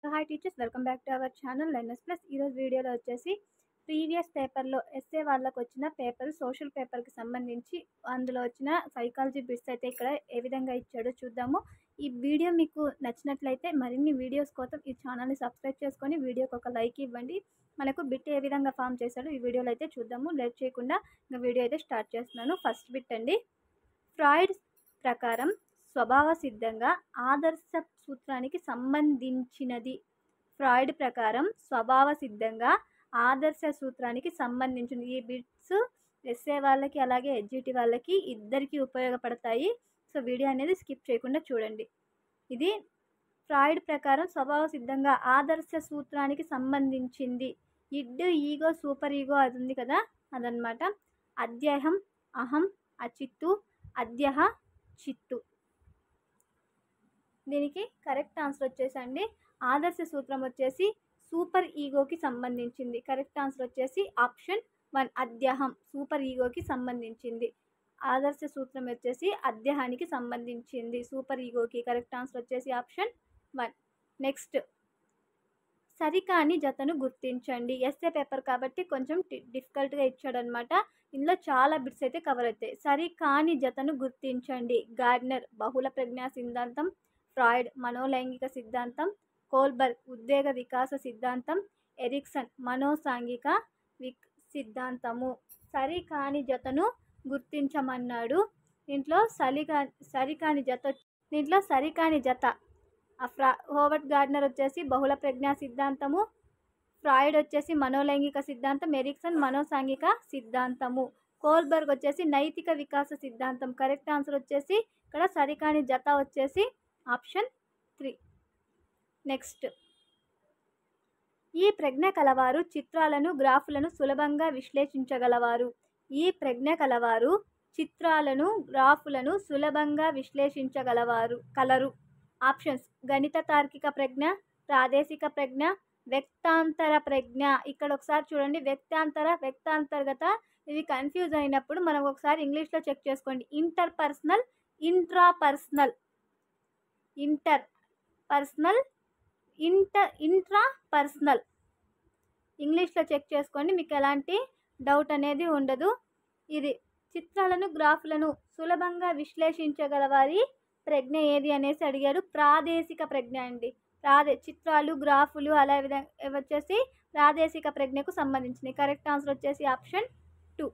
So hi teachers, welcome back to our channel learners plus. ఈరోజు వీడియోలో వచ్చేసి previous పేపర్లో ఎస్ఏ వాళ్ళకు వచ్చిన పేపర్ సోషల్ పేపర్కి సంబంధించి అందులో వచ్చిన సైకాలజీ బిట్స్ అయితే ఇక్కడ ఏ విధంగా ఇచ్చాడో చూద్దాము. ఈ వీడియో మీకు నచ్చినట్లయితే మరిన్ని వీడియోస్ కోసం ఈ ఛానల్ని సబ్స్క్రైబ్ చేసుకొని వీడియోకి ఒక లైక్ ఇవ్వండి. మనకు బిట్ ఏ విధంగా ఫామ్ చేశాడో ఈ వీడియోలో అయితే చూద్దాము. లేట్ చేయకుండా ఇంకా వీడియో అయితే స్టార్ట్ చేస్తున్నాను. ఫస్ట్ బిట్ అండి. ఫ్రాయిడ్ ప్రకారం స్వభావ సిద్ధంగా ఆదర్శ సూత్రానికి సంబంధించినది. ఫ్రాయిడ్ ప్రకారం స్వభావ సిద్ధంగా ఆదర్శ సూత్రానికి సంబంధించిన ఈ బిట్స్ ఎస్ఏ వాళ్ళకి అలాగే ఎడ్జిటి వాళ్ళకి ఇద్దరికి ఉపయోగపడతాయి. సో వీడియో అనేది స్కిప్ చేయకుండా చూడండి. ఇది ఫ్రాయిడ్ ప్రకారం స్వభావ సిద్ధంగా ఆదర్శ సూత్రానికి సంబంధించింది. ఇడ్, ఈగో, సూపర్ ఈగో అది ఉంది కదా, అదనమాట. అద్యహం, అహం, అచిత్తు, అద్యహ, చిత్తు. దీనికి కరెక్ట్ ఆన్సర్ వచ్చేసండి ఆదర్శ సూత్రం వచ్చేసి సూపర్ ఈగోకి సంబంధించింది. కరెక్ట్ ఆన్సర్ వచ్చేసి ఆప్షన్ 1 అద్యహం సూపర్ ఈగోకి సంబంధించింది. ఆదర్శ సూత్రం వచ్చేసి అద్యహానికి సంబంధించింది, సూపర్ ఈగోకి. కరెక్ట్ ఆన్సర్ వచ్చేసి ఆప్షన్ 1. నెక్స్ట్, సరికాని జతను గుర్తించండి. ఎస్ఏ పేపర్ కాబట్టి కొంచెం డిఫికల్ట్గా ఇచ్చాడనమాట. ఇందులో చాలా బిట్స్ అయితే కవర్ అవుతాయి. సరికాని జతను గుర్తించండి. గార్డ్నర్ బహుళ ప్రజ్ఞా సిద్ధాంతం, ఫ్రాయిడ్ మనోలైంగిక సిద్ధాంతం, కోల్బర్గ్ ఉద్వేగ వికాస సిద్ధాంతం, ఎరిక్సన్ మనోసాంఘిక సిద్ధాంతము. సరికాని జతను గుర్తించమన్నాడు. దీంట్లో సరికాని జత హోవర్డ్ గార్డ్నర్ వచ్చేసి బహుళ ప్రజ్ఞా సిద్ధాంతము, ఫ్రాయిడ్ వచ్చేసి మనోలైంగిక సిద్ధాంతం, ఎరిక్సన్ మనోసాంఘిక సిద్ధాంతము, కోల్బర్గ్ వచ్చేసి నైతిక వికాస సిద్ధాంతం. కరెక్ట్ ఆన్సర్ వచ్చేసి ఇక్కడ సరికాని జత వచ్చేసి ఆప్షన్ 3. నెక్స్ట్, ఈ ప్రజ్ఞ కలవారు చిత్రాలను గ్రాఫులను సులభంగా విశ్లేషించగలవారు. ఈ ప్రజ్ఞ కలవారు చిత్రాలను గ్రాఫులను సులభంగా కలరు. ఆప్షన్స్: గణిత తార్కిక ప్రజ్ఞ, ప్రాదేశిక ప్రజ్ఞ, వ్యక్తాంతర ప్రజ్ఞ. ఇక్కడ ఒకసారి చూడండి, వ్యక్తాంతర్గత ఇవి కన్ఫ్యూజ్ అయినప్పుడు మనం ఒకసారి ఇంగ్లీష్లో చెక్ చేసుకోండి. ఇంటర్పర్సనల్, ఇంట్రాపర్సనల్, ఇంట్రాపర్సనల్ ఇంగ్లీష్లో చెక్ చేసుకోండి, మీకు ఎలాంటి డౌట్ అనేది ఉండదు. ఇది చిత్రాలను గ్రాఫులను సులభంగా విశ్లేషించగలవారి ప్రజ్ఞ ఏది అనేసి అడిగాడు. ప్రాదేశిక ప్రజ్ఞ అండి. చిత్రాలు గ్రాఫులు అలా విధంగా వచ్చేసి ప్రాదేశిక ప్రజ్ఞకు సంబంధించినవి. కరెక్ట్ ఆన్సర్ వచ్చేసి ఆప్షన్ 2.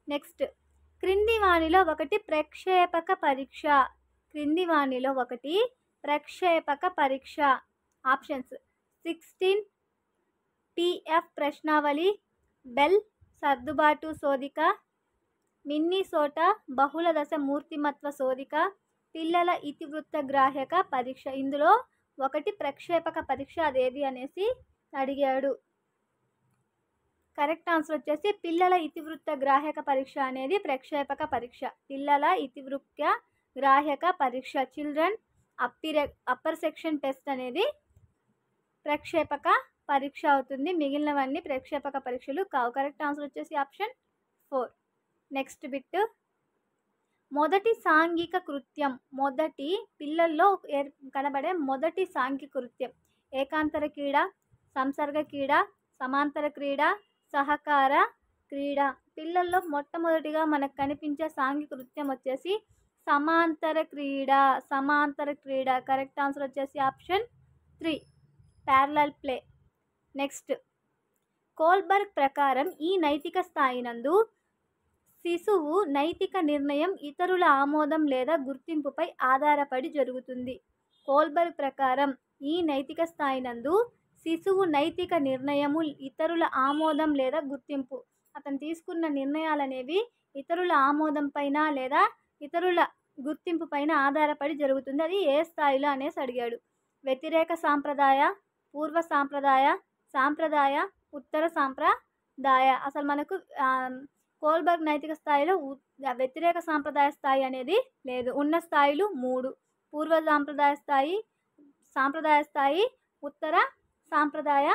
నెక్స్ట్, క్రింది వాణిలో ఒకటి ప్రక్షేపక పరీక్ష. క్రింది వాణిలో ఒకటి ప్రక్షేపక పరీక్ష. ఆప్షన్స్: 16 పిఎఫ్ ప్రశ్నావళి, బెల్ సర్దుబాటు శోధిక, మిన్నీసోటా బహుళ దశ మూర్తిమత్వ శోధిక, పిల్లల ఇతివృత్త గ్రాహక పరీక్ష. ఇందులో ఒకటి ప్రక్షేపక పరీక్ష, అదేది అనేసి అడిగాడు. కరెక్ట్ ఆన్సర్ వచ్చేసి పిల్లల ఇతివృత్త గ్రాహక పరీక్ష అనేది ప్రక్షేపక పరీక్ష. పిల్లల ఇతివృత్త గ్రాహక పరీక్ష, చిల్డ్రన్ అప్పర్ సెక్షన్ టెస్ట్ అనేది ప్రక్షేపక పరీక్ష అవుతుంది. మిగిలినవన్నీ ప్రక్షేపక పరీక్షలు కావు. కరెక్ట్ ఆన్సర్ వచ్చేసి ఆప్షన్ 4. నెక్స్ట్ బిట్, మొదటి సాంఘిక కృత్యం. పిల్లల్లో కనబడే మొదటి సాంఘిక కృత్యం. ఏకాంతర క్రీడ, సంసర్గ క్రీడ, సమాంతర క్రీడ, సహకార క్రీడ. పిల్లల్లో మొట్టమొదటిగా మనకు కనిపించే సాంఘిక కృత్యం వచ్చేసి సమాంతర క్రీడ. కరెక్ట్ ఆన్సర్ వచ్చేసి option 3 parallel play. Next, Kohlberg ప్రకారం ఈ నైతిక స్థాయి నందు శిశువు నైతిక నిర్ణయం ఇతరుల ఆమోదం లేదా గుర్తింపుపై ఆధారపడి జరుగుతుంది. కోల్బర్గ్ ప్రకారం ఈ నైతిక స్థాయి నందు శిశువు నైతిక నిర్ణయము ఇతరుల ఆమోదం లేదా గుర్తింపు, అతను తీసుకున్న నిర్ణయాలనేవి ఇతరుల ఆమోదం పైన లేదా ఇతరుల గుర్తింపు పైన ఆధారపడి జరుగుతుంది. అది ఏ స్థాయిలో అనేసి అడిగాడు. వ్యతిరేక సాంప్రదాయ, పూర్వ సాంప్రదాయ, ఉత్తర సాంప్రదాయ. అసలు మనకు కోల్బర్గ్ నైతిక స్థాయిలో వ్యతిరేక సాంప్రదాయ స్థాయి అనేది లేదు. ఉన్న స్థాయిలు 3: పూర్వ సాంప్రదాయ స్థాయి, ఉత్తర సాంప్రదాయ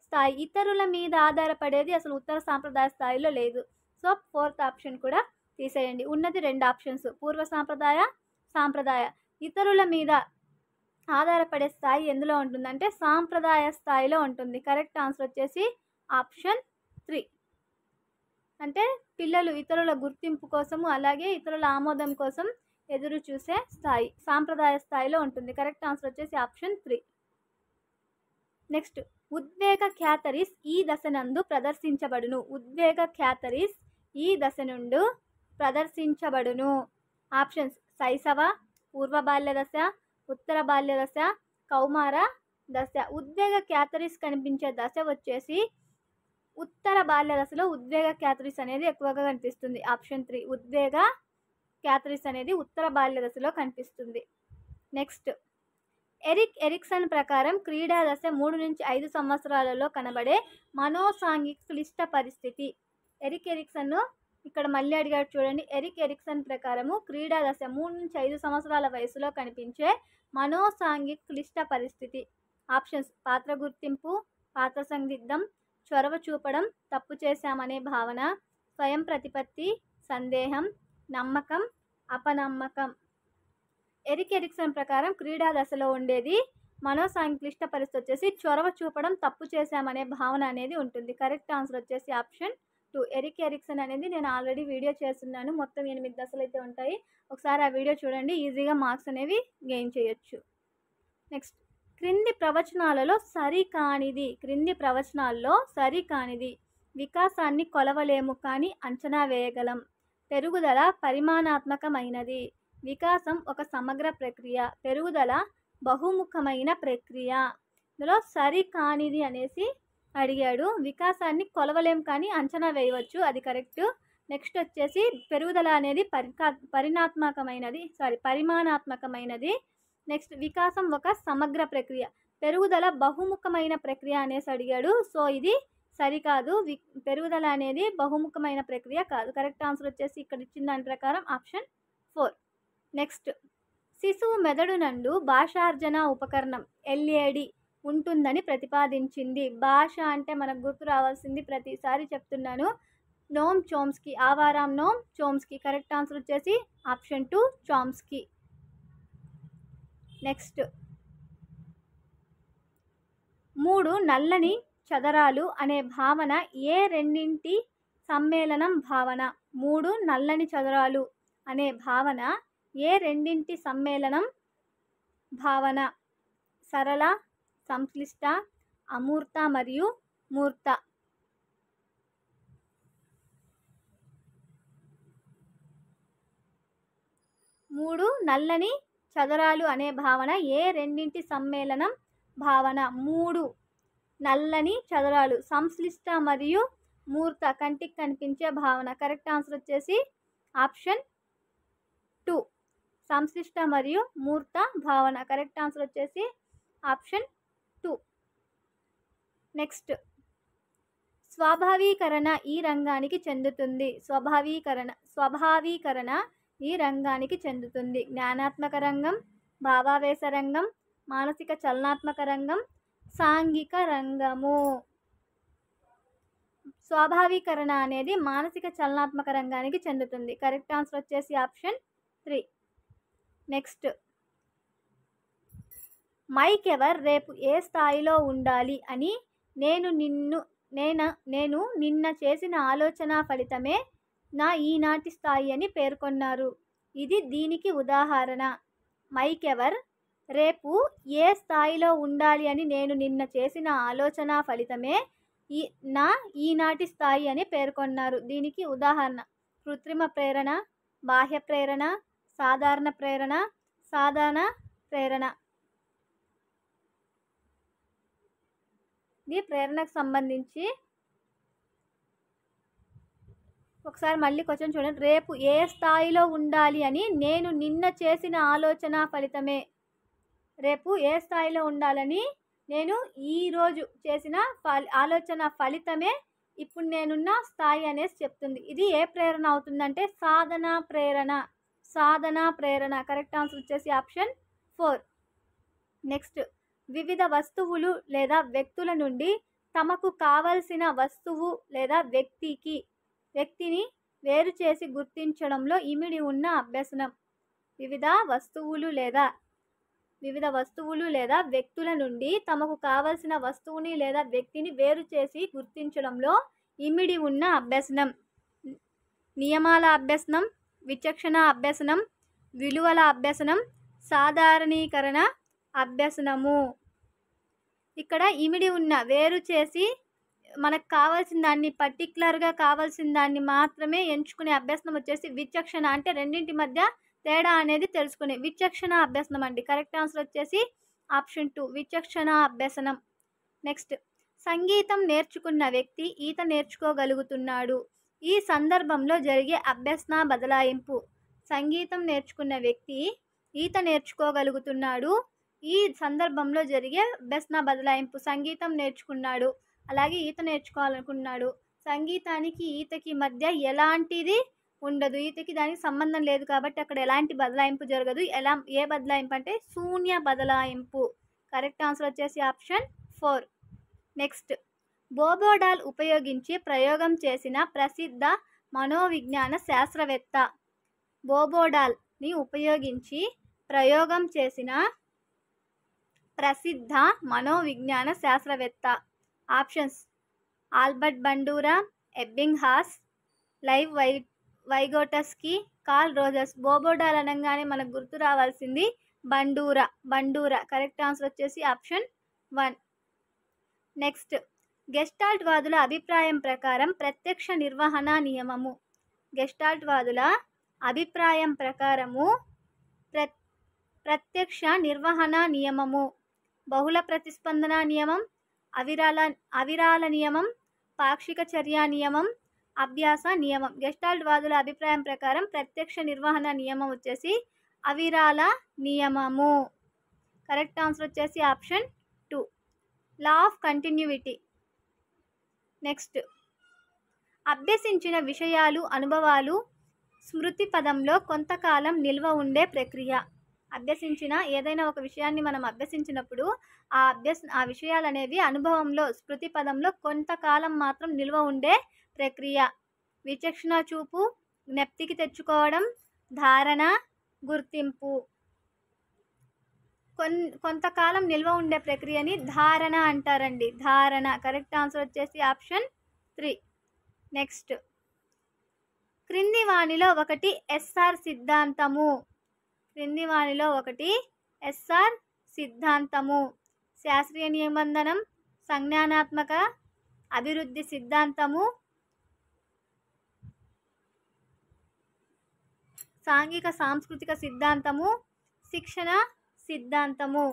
స్థాయి. ఇతరుల మీద ఆధారపడేది అసలు ఉత్తర సాంప్రదాయ స్థాయిలో లేదు. సో 4th ఆప్షన్ కూడా తీసేయండి. ఉన్నది 2 ఆప్షన్స్, పూర్వ సాంప్రదాయ, ఇతరుల మీద ఆధారపడే స్థాయి ఎందులో ఉంటుందంటే సాంప్రదాయ స్థాయిలో ఉంటుంది. కరెక్ట్ ఆన్సర్ వచ్చేసి ఆప్షన్ 3. అంటే పిల్లలు ఇతరుల గుర్తింపు కోసము అలాగే ఇతరుల ఆమోదం కోసం ఎదురు చూసే స్థాయి సాంప్రదాయ స్థాయిలో ఉంటుంది. కరెక్ట్ ఆన్సర్ వచ్చేసి ఆప్షన్ 3. నెక్స్ట్, ఉద్వేగ క్యాథరిస్ ఈ దశ నందు ప్రదర్శించబడును. ఉద్వేగ క్యాథరిస్ ఈ దశ నుండి ప్రదర్శించబడును. ఆప్షన్స్ శైశవ, పూర్వ బాల్య దశ, ఉత్తర బాల్య దశ, కౌమార దశ. ఉద్వేగ క్యాథరిస్ కనిపించే దశ వచ్చేసి ఉత్తర బాల్య దశలో ఉద్వేగ క్యాథరిస్ అనేది ఎక్కువగా కనిపిస్తుంది. ఆప్షన్ 3 ఉద్వేగ క్యాథరిస్ అనేది ఉత్తర బాల్య దశలో కనిపిస్తుంది. నెక్స్ట్, ఎరిక్ ఎరిక్సన్ ప్రకారం క్రీడా దశ 3 నుంచి 5 సంవత్సరాలలో కనబడే మనోసాంఘిక క్లిష్ట పరిస్థితి. ఎరిక్ ఎరిక్సన్ ఇక్కడ మళ్ళీ అడిగాడు చూడండి. ఎరిక్ ఎరిక్సన్ ప్రకారము క్రీడా దశ 3 నుంచి 5 సంవత్సరాల వయసులో కనిపించే మనోసాంఘిక క్లిష్ట పరిస్థితి. ఆప్షన్స్ పాత్ర గుర్తింపు, పాత్ర సందిగ్ధం, చొరవ చూపడం, తప్పు చేశామనే భావన, స్వయం ప్రతిపత్తి, సందేహం, నమ్మకం, అపనమ్మకం. ఎరిక్ ఎరిక్సన్ ప్రకారం క్రీడా దశలో ఉండేది మనోసాంఘిక క్లిష్ట పరిస్థితి వచ్చేసి చొరవ చూపడం, తప్పు చేశామనే భావన అనేది ఉంటుంది. కరెక్ట్ ఆన్సర్ వచ్చేసి ఆప్షన్ 2 ఎరిక్ ఎరిక్సన్ అనేది నేను ఆల్రెడీ వీడియో చేస్తున్నాను. మొత్తం 8 దశలు అయితే ఉంటాయి. ఒకసారి ఆ వీడియో చూడండి, ఈజీగా మార్క్స్ అనేవి గెయిన్ చేయొచ్చు. నెక్స్ట్, క్రింది ప్రవచనాలలో సరికానిది వికాసాన్ని కొలవలేము కానీ అంచనా వేయగలం. పెరుగుదల పరిమాణాత్మకమైనది. వికాసం ఒక సమగ్ర ప్రక్రియ. పెరుగుదల బహుముఖమైన ప్రక్రియ. ఇందులో సరికానిది అనేసి అడిగాడు. వికాసాన్ని కొలవలేం కానీ అంచనా వేయవచ్చు, అది కరెక్ట్. నెక్స్ట్ వచ్చేసి పెరుగుదల అనేది పరిమాణాత్మకమైనది. నెక్స్ట్, వికాసం ఒక సమగ్ర ప్రక్రియ. పెరుగుదల బహుముఖమైన ప్రక్రియ అనేసి అడిగాడు. సో ఇది సరికాదు. పెరుగుదల అనేది బహుముఖమైన ప్రక్రియ కాదు. కరెక్ట్ ఆన్సర్ వచ్చేసి ఇక్కడ ఇచ్చిన దాని ప్రకారం ఆప్షన్ 4. నెక్స్ట్, శిశువు మెదడు నందు భాషార్జన ఉపకరణం LAD ఉంటుందని ప్రతిపాదించింది. భాష అంటే మనకు గుర్తు రావాల్సింది ప్రతిసారి చెప్తున్నాను, నోమ్ చోమ్స్కీ, ఆవారాం నోమ్ చోమ్స్కీ. కరెక్ట్ ఆన్సర్ వచ్చేసి ఆప్షన్ 2 చామ్స్కీ. నెక్స్ట్, 3 నల్లని చదరాలు అనే భావన ఏ రెండింటి సమ్మేళనం భావన? 3 నల్లని చదరాలు అనే భావన ఏ రెండింటి సమ్మేళనం భావన? సరళ, సంక్లిష్ట, అమూర్త మరియు మూర్త. మూడు నల్లని చదరాలు అనే భావన ఏ రెండింటి సమ్మేళనం భావన? 3 నల్లని చదరాలు, సంశ్లిష్ట మరియు మూర్త, కంటికి కనిపించే భావన. కరెక్ట్ ఆన్సర్ వచ్చేసి ఆప్షన్ 2 సంశ్లిష్ట మరియు మూర్త భావన. కరెక్ట్ ఆన్సర్ వచ్చేసి ఆప్షన్ 2. నెక్స్ట్, స్వాభావీకరణ ఈ రంగానికి చెందుతుంది. స్వభావీకరణ ఈ రంగానికి చెందుతుంది. జ్ఞానాత్మక రంగం, భావావేశ రంగం, మానసిక చలనాత్మక రంగం, సాంఘిక రంగము. స్వాభావీకరణ అనేది మానసిక చలనాత్మక రంగానికి చెందుతుంది. కరెక్ట్ ఆన్సర్ వచ్చేసి ఆప్షన్ 3. నెక్స్ట్, మైక్ ఎవర్ రేపు ఏ స్థాయిలో ఉండాలి అని నేను నిన్న చేసిన ఆలోచన ఫలితమే నా ఈనాటి స్థాయి అని పేర్కొన్నారు. ఇది దీనికి ఉదాహరణ. మైక్ ఎవర్ రేపు ఏ స్థాయిలో ఉండాలి అని నేను నిన్న చేసిన ఆలోచన ఫలితమే నా ఈనాటి స్థాయి అని పేర్కొన్నారు. దీనికి ఉదాహరణ కృత్రిమ ప్రేరణ, బాహ్య ప్రేరణ, సాధారణ ప్రేరణ, సాధారణ ప్రేరణ. ఇది ప్రేరణకు సంబంధించి. ఒకసారి మళ్ళీ క్వశ్చన్ చూడండి. రేపు ఏ స్థాయిలో ఉండాలి అని నేను నిన్న చేసిన ఆలోచన ఫలితమే. రేపు ఏ స్థాయిలో ఉండాలని నేను ఈరోజు చేసిన ఆలోచన ఫలితమే ఇప్పుడు నేనున్న స్థాయి అనేసి చెప్తుంది. ఇది ఏ ప్రేరణ అవుతుందంటే సాధన ప్రేరణ. కరెక్ట్ ఆన్సర్ వచ్చేసి ఆప్షన్ 4. నెక్స్ట్, వివిధ వస్తువులు లేదా వ్యక్తుల నుండి తమకు కావలసిన వస్తువు లేదా వ్యక్తిని వేరు చేసి గుర్తించడంలో ఇమిడి ఉన్న అభ్యసనం. వివిధ వస్తువులు లేదా వివిధ వస్తువులు లేదా వ్యక్తుల నుండి తమకు కావలసిన వస్తువుని లేదా వ్యక్తిని వేరు చేసి గుర్తించడంలో ఇమిడి ఉన్న అభ్యసనం. నియమాల అభ్యసనం, విచక్షణ అభ్యసనం, విలువల అభ్యసనం, సాధారణీకరణ అభ్యసనము. ఇక్కడ ఇమిడి ఉన్న, వేరు చేసి మనకు కావాల్సిన దాన్ని, పర్టికులర్గా కావాల్సిన దాన్ని మాత్రమే ఎంచుకునే అభ్యసనం వచ్చేసి విచక్షణ. అంటే రెండింటి మధ్య తేడా అనేది తెలుసుకునే విచక్షణ అభ్యసనం అండి. కరెక్ట్ ఆన్సర్ వచ్చేసి ఆప్షన్ 2 విచక్షణ అభ్యసనం. నెక్స్ట్, సంగీతం నేర్చుకున్న వ్యక్తి ఈత నేర్చుకోగలుగుతున్నాడు. ఈ సందర్భంలో జరిగే అభ్యసన బదలాయింపు. సంగీతం నేర్చుకున్న వ్యక్తి ఈత నేర్చుకోగలుగుతున్నాడు. ఈ సందర్భంలో జరిగే అభ్యసన బదలాయింపు. సంగీతం నేర్చుకున్నాడు, అలాగే ఈత నేర్చుకోవాలనుకున్నాడు. సంగీతానికి ఈతకి మధ్య ఎలాంటిది ఉండదు, ఈతకి దానికి సంబంధం లేదు కాబట్టి అక్కడ ఎలాంటి బదలాయింపు జరగదు. ఏ బదలాయింపు అంటే శూన్య బదలాయింపు. కరెక్ట్ ఆన్సర్ వచ్చేసి ఆప్షన్ 4. నెక్స్ట్, బోబోడాల్ ఉపయోగించి ప్రయోగం చేసిన ప్రసిద్ధ మనోవిజ్ఞాన శాస్త్రవేత్త. బోబోడాల్ని ఉపయోగించి ప్రయోగం చేసిన ప్రసిద్ధ మనోవిజ్ఞాన శాస్త్రవేత్త. Options: Albert Bandura, Ebbinghaus, Lev Vygotsky, Carl Rogers. Bobo doll అనగానే మనకు గుర్తు రావాల్సింది బండూరా. కరెక్ట్ ఆన్సర్ వచ్చేసి ఆప్షన్ 1. నెక్స్ట్, గెస్టాల్ట్ వాదుల అభిప్రాయం ప్రకారం ప్రత్యక్ష నిర్వహణ నియమము. గెస్టాల్ట్ వాదుల అభిప్రాయం ప్రకారము ప్రత్యక్ష నిర్వహణ నియమము బహుళ ప్రతిస్పందన నియమం, అవిరాల నియమం, పాక్షిక చర్య నియమం, అభ్యాస నియమం. గెస్టాల్ట్ వాదుల అభిప్రాయం ప్రకారం ప్రత్యక్ష నిర్వహణ నియమం వచ్చేసి అవిరాల నియమము. కరెక్ట్ ఆన్సర్ వచ్చేసి option 2. Law of continuity. Next, అభ్యసించిన విషయాలు, అనుభవాలు స్మృతి పదంలో కొంతకాలం నిల్వ ఉండే ప్రక్రియ. అభ్యసించిన ఏదైనా ఒక విషయాన్ని మనం అభ్యసించినప్పుడు ఆ విషయాలు అనేవి అనుభవంలో, స్మృతి పదంలో కొంతకాలం మాత్రం నిల్వ ఉండే ప్రక్రియ. విచక్షణ చూపు, జ్ఞప్తికి తెచ్చుకోవడం, ధారణ, గుర్తింపు. కొంతకాలం నిల్వ ఉండే ప్రక్రియని ధారణ అంటారండి. ధారణ. కరెక్ట్ ఆన్సర్ వచ్చేసి ఆప్షన్ 3. నెక్స్ట్, క్రింది వానిలో ఒకటి ఎస్ఆర్ సిద్ధాంతము. క్రింది వానిలో ఒకటి ఎస్ఆర్ సిద్ధాంతము. శాస్త్రీయ నిబంధనం, సంజ్ఞానాత్మక అభివృద్ధి సిద్ధాంతము, సాంఘిక సాంస్కృతిక సిద్ధాంతము, శిక్షణ సిద్ధాంతము.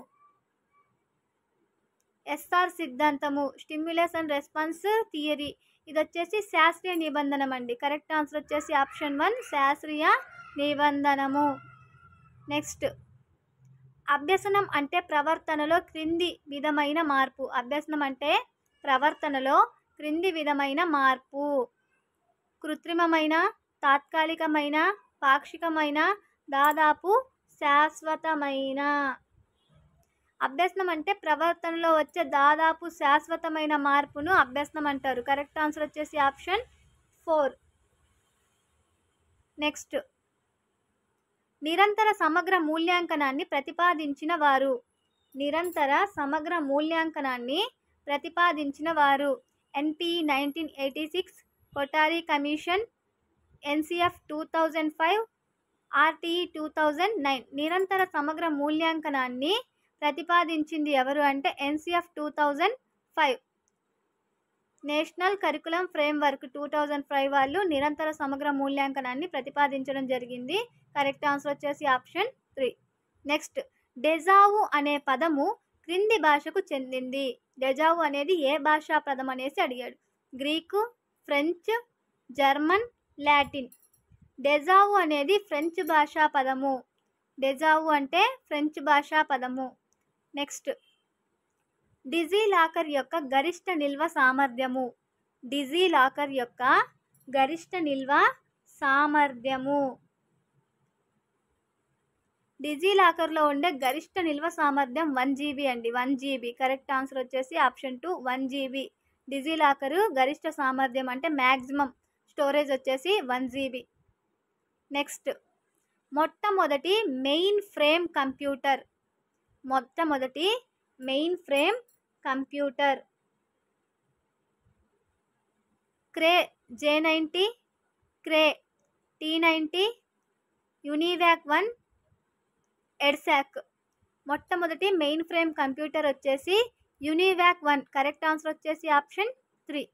ఎస్ఆర్ సిద్ధాంతము, స్టిమ్యులస్ అండ్ రెస్పాన్స్ థియరీ. ఇది వచ్చేసి శాస్త్రీయ నిబంధనం అండి. కరెక్ట్ ఆన్సర్ వచ్చేసి ఆప్షన్ 1 శాస్త్రీయ నిబంధనము. నెక్స్ట్, అభ్యసనం అంటే ప్రవర్తనలో క్రింది విధమైన మార్పు. అభ్యసనం అంటే ప్రవర్తనలో క్రింది విధమైన మార్పు. కృత్రిమమైన, తాత్కాలికమైన, పాక్షికమైన, దాదాపు శాశ్వతమైన. అభ్యసనం అంటే ప్రవర్తనలో వచ్చే దాదాపు శాశ్వతమైన మార్పును అభ్యసనం అంటారు. కరెక్ట్ ఆన్సర్ వచ్చేసి ఆప్షన్ 4. నెక్స్ట్, నిరంతర సమగ్ర మూల్యాంకనాన్ని ప్రతిపాదించిన వారు. నిరంతర సమగ్ర మూల్యాంకనాన్ని ప్రతిపాదించిన వారు. NPE 1986, Kothari commission, NCF 2005, RTE 2009. నిరంతర సమగ్ర మూల్యాంకనాన్ని ప్రతిపాదించింది ఎవరు అంటే ఎన్సిఎఫ్ 2005. నేషనల్ కరికులం ఫ్రేమ్వర్క్ 2005 వాళ్ళు నిరంతర సమగ్ర మూల్యాంకనాన్ని ప్రతిపాదించడం జరిగింది. కరెక్ట్ ఆన్సర్ వచ్చేసి ఆప్షన్ 3. నెక్స్ట్, డెజావు అనే పదము క్రింది భాషకు చెందింది. డెజావు అనేది ఏ భాషా పదం అనేసి అడిగాడు. Greek, French, German, Latin. Deja vu అనేది ఫ్రెంచ్ భాషా పదము. డెజావు అంటే ఫ్రెంచ్ భాషా పదము. నెక్స్ట్, డిజిలాకర్ యొక్క గరిష్ట నిల్వ సామర్థ్యము. డిజిలాకర్ యొక్క గరిష్ట నిల్వ సామర్థ్యము. డిజిలాకర్లో ఉండే గరిష్ట నిల్వ సామర్థ్యం 1 GB అండి. 1 GB. కరెక్ట్ ఆన్సర్ వచ్చేసి ఆప్షన్ 2 1 GB. డిజిలాకరు గరిష్ట సామర్థ్యం అంటే మ్యాక్సిమం స్టోరేజ్ వచ్చేసి 1 GB. నెక్స్ట్, మొట్టమొదటి మెయిన్ ఫ్రేమ్ కంప్యూటర్. మొట్టమొదటి mainframe computer. Cray J90, Cray T90, UNIVAC 1, EDSAC. మొట్టమొదటి మెయిన్ ఫ్రేమ్ కంప్యూటర్ వచ్చేసి యూనివాక్ 1. కరెక్ట్ ఆన్సర్ వచ్చేసి ఆప్షన్ 3.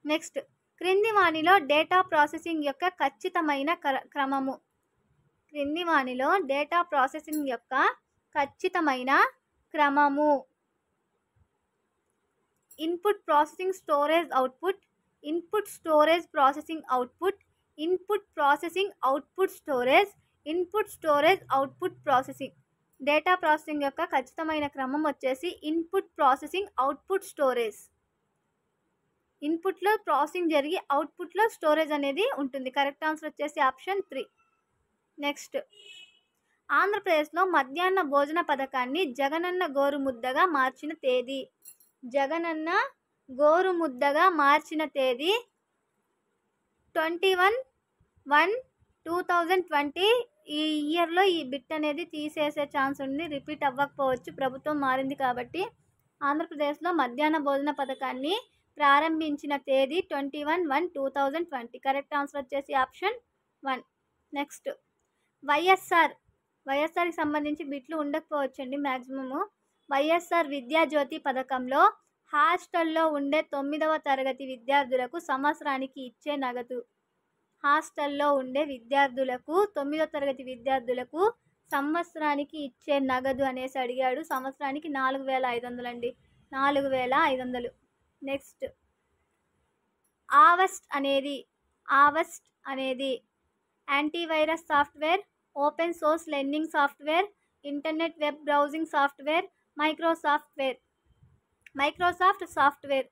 నెక్స్ట్, క్రింది వాణిలో డేటా ప్రాసెసింగ్ యొక్క ఖచ్చితమైన క్రమము. క్రింది వాణిలో డేటా ప్రాసెసింగ్ యొక్క ఖచ్చితమైన క్రమము. Input processing storage output, input storage processing output, input processing output storage, input storage output processing. Data processing యొక్క ఖచ్చితమైన క్రమం వచ్చేసి ఇన్పుట్ ప్రాసెసింగ్ అవుట్పుట్ స్టోరేజ్. ఇన్పుట్లో ప్రాసెసింగ్ జరిగి అవుట్పుట్లో స్టోరేజ్ అనేది ఉంటుంది. కరెక్ట్ ఆన్సర్ వచ్చేసి ఆప్షన్ 3. నెక్స్ట్, ఆంధ్రప్రదేశ్లో మధ్యాహ్న భోజన పథకాన్ని జగనన్న గోరుముద్దగా మార్చిన తేదీ. జగనన్న గోరుముద్దగా మార్చిన తేదీ 21/1/2020. ఈ ఇయర్లో ఈ బిట్ అనేది తీసేసే ఛాన్స్ ఉంది, రిపీట్ అవ్వకపోవచ్చు, ప్రభుత్వం మారింది కాబట్టి. ఆంధ్రప్రదేశ్లో మధ్యాహ్న భోజన పథకాన్ని ప్రారంభించిన తేదీ 21/1/2020. కరెక్ట్ ఆన్సర్ వచ్చేసి ఆప్షన్ 1. నెక్స్ట్, వైఎస్ఆర్కి సంబంధించి బిట్లు ఉండకపోవచ్చండి మ్యాక్సిమము. వైఎస్ఆర్ విద్యాజ్యోతి పథకంలో హాస్టల్లో ఉండే 9వ తరగతి విద్యార్థులకు సంవత్సరానికి ఇచ్చే నగదు. హాస్టల్లో ఉండే విద్యార్థులకు 9వ తరగతి విద్యార్థులకు సంవత్సరానికి ఇచ్చే నగదు అనేసి అడిగాడు. సంవత్సరానికి 4,500 అండి, 4,500. నెక్స్ట్, ఆవస్ట్ అనేది antivirus software, open source learning software, internet web browsing software, Microsoft software.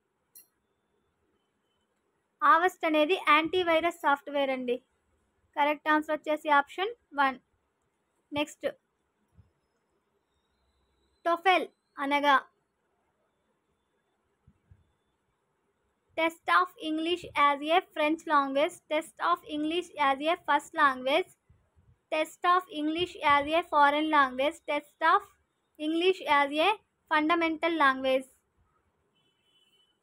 Avast అనేది యాంటీవైరస్ సాఫ్ట్వేర్ అండి. కరెక్ట్ ఆన్సర్ వచ్చేసి ఆప్షన్ 1. నెక్స్ట్, టోఫెల్ అనగా test of English as a French language, test of English as a first language, test of English as a foreign language, test of English as a fundamental language.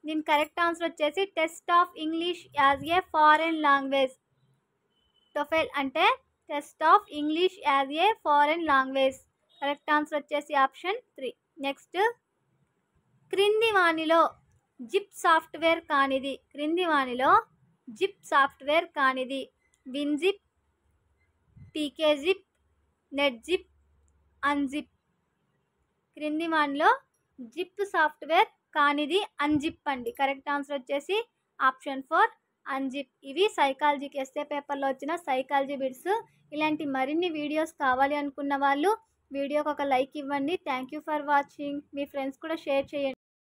దీని correct answer వచ్చేసి test of English as a foreign language. TOEFL అంటే test of English as a foreign language. Correct answer వచ్చేసి option 3. Next, క్రింది వాణిలో zip software కానిది. క్రింది వాణిలో zip software కానిది. విన్జిప్, టీకేజిప్, నెట్జిప్, అన్జిప్. క్రింది వాణిలో జిప్ సాఫ్ట్వేర్ కానిది అన్జిప్ అండి. కరెక్ట్ ఆన్సర్ వచ్చేసి ఆప్షన్ 4 అన్జిప్. ఇవి సైకాలజీకి ఎస్ఏ పేపర్లో వచ్చిన సైకాలజీ బిట్స్. ఇలాంటి మరిన్ని వీడియోస్ కావాలి అనుకున్న వాళ్ళు వీడియోకి ఒక లైక్ ఇవ్వండి. Thank you for watching. Me friends కూడా షేర్ చేయండి.